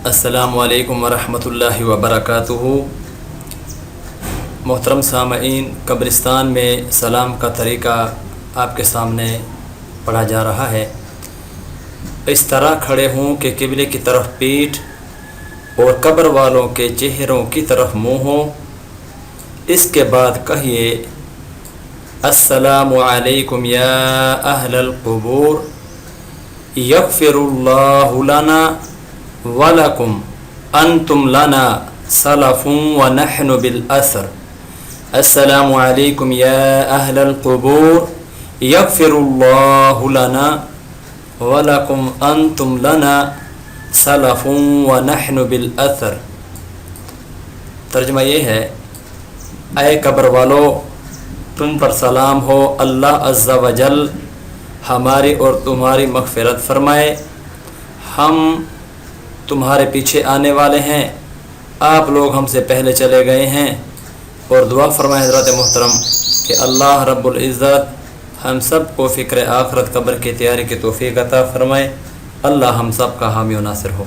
السلام علیکم ورحمۃ اللہ وبرکاتہ۔ محترم سامعین، قبرستان میں سلام کا طریقہ آپ کے سامنے پڑھا جا رہا ہے۔ اس طرح کھڑے ہوں کہ قبلے کی طرف پیٹھ اور قبر والوں کے چہروں کی طرف منہ ہو۔ اس کے بعد کہیے السلام علیکم یا اہل القبور، یغفر اللہ لنا وَلَكُمْ أَنْتُمْ لَنَا سَلَفٌ وَنَحْنُ بِالْأَثَرِ۔ السلام علیکم یا اہل القبور، یغفر اللہ لنا وَلَكُمْ أَنْتُمْ لَنَا سَلَفٌ وَنَحْنُ بِالْأَثَرِ۔ ترجمہ یہ ہے، اے قبر والو، تم پر سلام ہو، اللہ عز و جل ہماری اور تمہاری مغفرت فرمائے، ہم تمہارے پیچھے آنے والے ہیں، آپ لوگ ہم سے پہلے چلے گئے ہیں۔ اور دعا فرمائے حضرات محترم کہ اللہ رب العزت ہم سب کو فکر آخرت قبر کی تیاری کی توفیق عطا فرمائے۔ اللہ ہم سب کا حامی و ناصر ہو۔